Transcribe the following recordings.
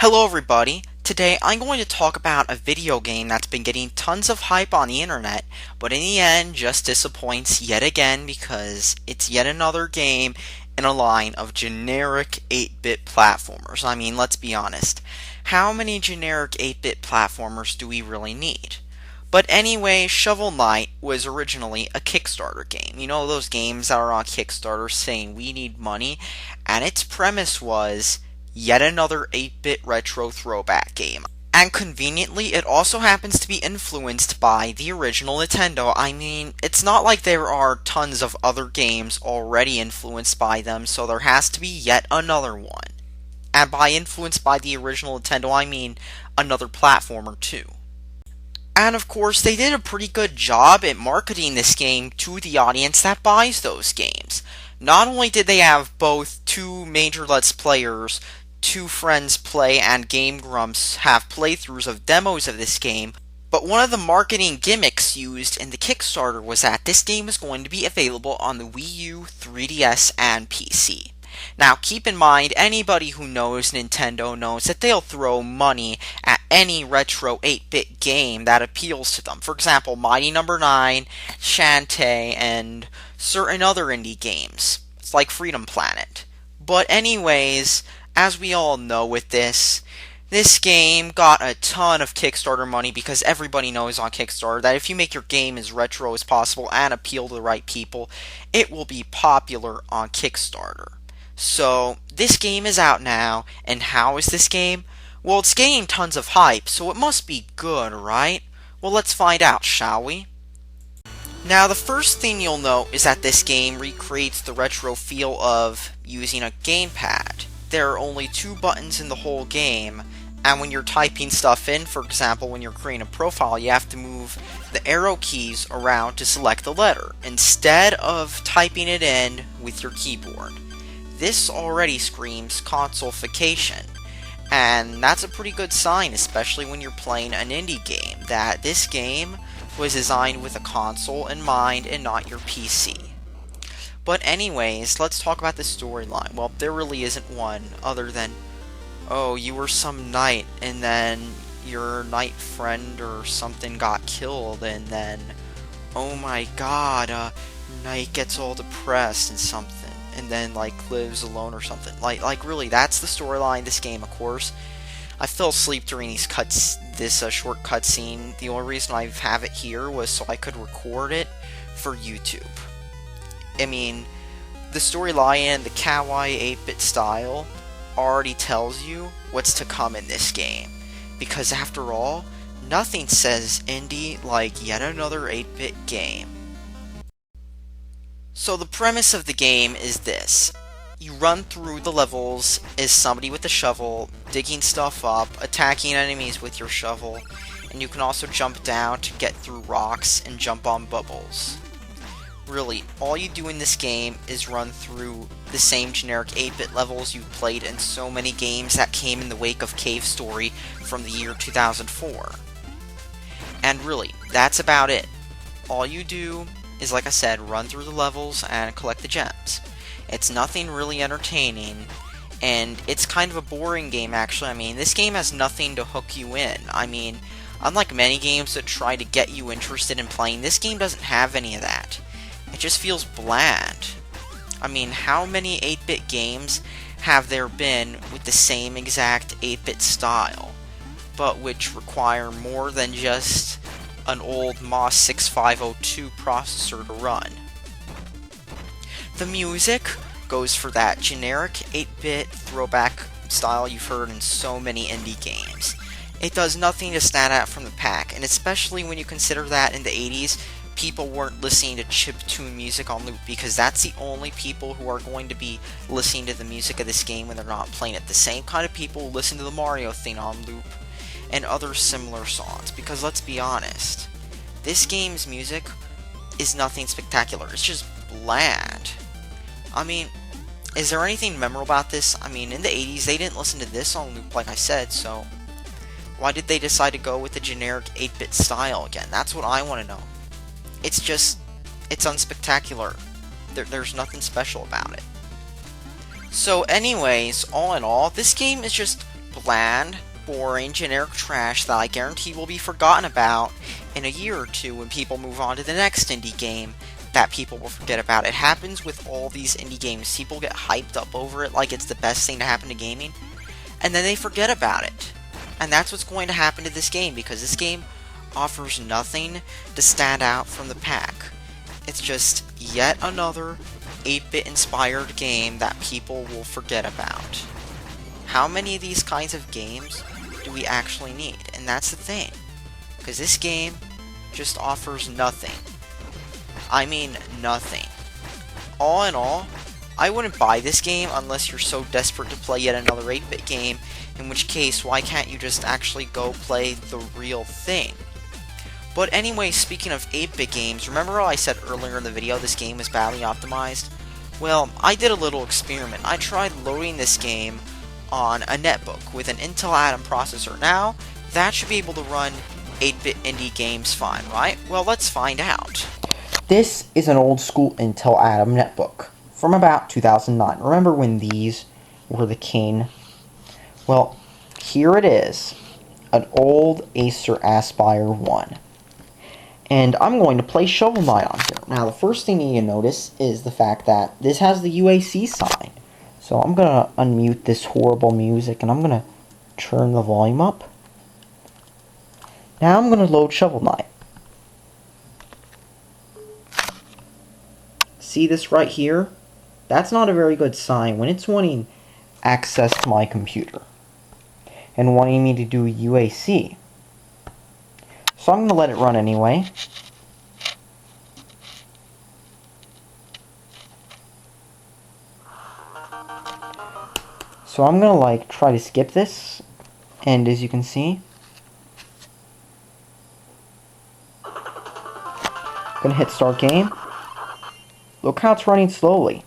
Hello everybody! Today I'm going to talk about a video game that's been getting tons of hype on the internet, but in the end just disappoints yet again because it's yet another game in a line of generic 8-bit platformers. I mean, let's be honest. How many generic 8-bit platformers do we really need? But anyway, Shovel Knight was originally a Kickstarter game. You know those games that are on Kickstarter saying we need money? And its premise was yet another 8-bit retro throwback game. And conveniently, it also happens to be influenced by the original Nintendo. I mean, it's not like there are tons of other games already influenced by them, so there has to be yet another one. And by influenced by the original Nintendo, I mean another platformer too. And of course, they did a pretty good job at marketing this game to the audience that buys those games. Not only did they have both two major Let's Players, two friends play, and Game Grumps have playthroughs of demos of this game, but one of the marketing gimmicks used in the Kickstarter was that this game is going to be available on the Wii U, 3DS, and PC. Now, keep in mind, anybody who knows Nintendo knows that they'll throw money at any retro 8-bit game that appeals to them. For example, Mighty Number 9, Shantae, and certain other indie games. It's like Freedom Planet. But anyways, as we all know with this game got a ton of Kickstarter money because everybody knows on Kickstarter that if you make your game as retro as possible and appeal to the right people, it will be popular on Kickstarter. So, this game is out now, and how is this game? Well, it's getting tons of hype, so it must be good, right? Well, let's find out, shall we? Now, the first thing you'll note is that this game recreates the retro feel of using a gamepad. There are only two buttons in the whole game, and when you're typing stuff in, for example, when you're creating a profile, you have to move the arrow keys around to select the letter, instead of typing it in with your keyboard. This already screams consolification, and that's a pretty good sign, especially when you're playing an indie game, that this game was designed with a console in mind and not your PC. But anyways, let's talk about the storyline. Well, there really isn't one, other than, oh, you were some knight, and then your knight friend or something got killed, and then, oh my god, knight gets all depressed and something. And then lives alone or something. Like really, that's the storyline of this game. Of course, I fell asleep during this short cutscene. The only reason I have it here was so I could record it for YouTube. I mean, the storyline and the kawaii 8-bit style already tells you what's to come in this game. Because after all, nothing says indie like yet another 8-bit game. So the premise of the game is this. You run through the levels as somebody with a shovel, digging stuff up, attacking enemies with your shovel, and you can also jump down to get through rocks and jump on bubbles. Really, all you do in this game is run through the same generic 8-bit levels you've played in so many games that came in the wake of Cave Story from the year 2004. And really, that's about it. All you do is, like I said, run through the levels and collect the gems. It's nothing really entertaining, and it's kind of a boring game, actually. I mean, this game has nothing to hook you in. I mean, unlike many games that try to get you interested in playing, this game doesn't have any of that. It just feels bland. I mean, how many 8-bit games have there been with the same exact 8-bit style, but which require more than just an old MOS 6502 processor to run? The music goes for that generic 8-bit throwback style you've heard in so many indie games. It does nothing to stand out from the pack, and especially when you consider that in the 80s, people weren't listening to chiptune music on loop, because that's the only people who are going to be listening to the music of this game when they're not playing it. The same kind of people who listen to the Mario theme on loop and other similar songs, because let's be honest, this game's music is nothing spectacular. It's just bland. I mean, is there anything memorable about this? I mean, in the 80s, they didn't listen to this on loop, like I said, so why did they decide to go with the generic 8-bit style again? That's what I want to know. It's unspectacular. There's nothing special about it. So anyways, all in all, this game is just bland, boring, generic trash that I guarantee will be forgotten about in a year or two when people move on to the next indie game that people will forget about. It happens with all these indie games. People get hyped up over it like it's the best thing to happen to gaming, and then they forget about it. And that's what's going to happen to this game, because this game offers nothing to stand out from the pack. It's just yet another 8-bit inspired game that people will forget about. How many of these kinds of games do we actually need? And that's the thing, because this game just offers nothing. I mean nothing. All in all, I wouldn't buy this game unless you're so desperate to play yet another 8-bit game, in which case, why can't you just actually go play the real thing? But anyway, speaking of 8-bit games, remember how I said earlier in the video this game was badly optimized? Well, I did a little experiment. I tried loading this game on a netbook with an Intel Atom processor. Now, that should be able to run 8-bit indie games fine, right? Well, let's find out. This is an old school Intel Atom netbook from about 2009. Remember when these were the king? Well, here it is, an old Acer Aspire 1. And I'm going to play Shovel Knight on here. Now, the first thing you notice is the fact that this has the UAC sign. So I'm going to unmute this horrible music, and I'm going to turn the volume up. Now I'm going to load Shovel Knight. See this right here? That's not a very good sign when it's wanting access to my computer and wanting me to do UAC. So I'm going to let it run anyway. So I'm going to try to skip this, and as you can see, I'm going to hit start game. Look how it's running slowly.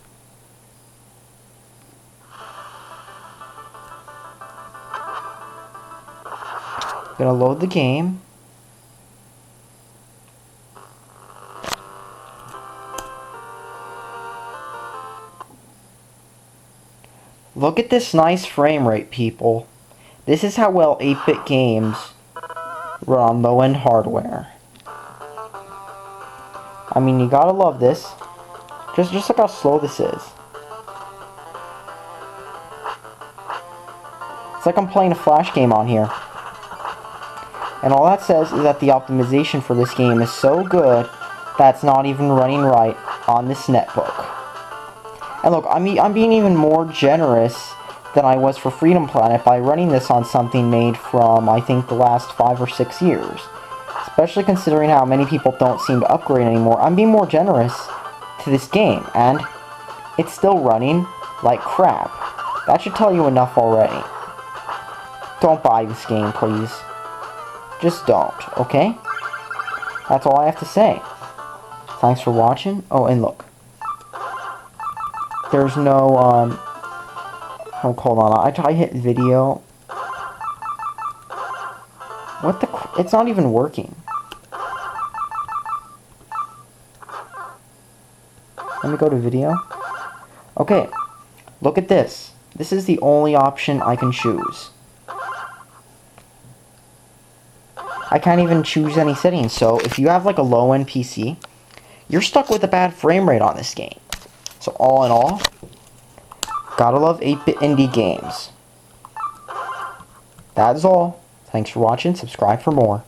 I'm going to load the game. Look at this nice frame rate, people. This is how well 8-bit games run on low-end hardware. I mean, you gotta love this. Just look how slow this is. It's like I'm playing a Flash game on here. And all that says is that the optimization for this game is so good that it's not even running right on this netbook. And look, I'm being even more generous than I was for Freedom Planet by running this on something made from, I think, the last 5 or 6 years. Especially considering how many people don't seem to upgrade anymore. I'm being more generous to this game, and it's still running like crap. That should tell you enough already. Don't buy this game, please. Just don't, okay? That's all I have to say. Thanks for watching. Oh, and look. There's no, hold on, I hit video. What the, it's not even working. Let me go to video. Okay, look at this. This is the only option I can choose. I can't even choose any settings, so if you have like a low-end PC, you're stuck with a bad frame rate on this game. So all in all, gotta love 8-bit indie games. That is all. Thanks for watching. Subscribe for more.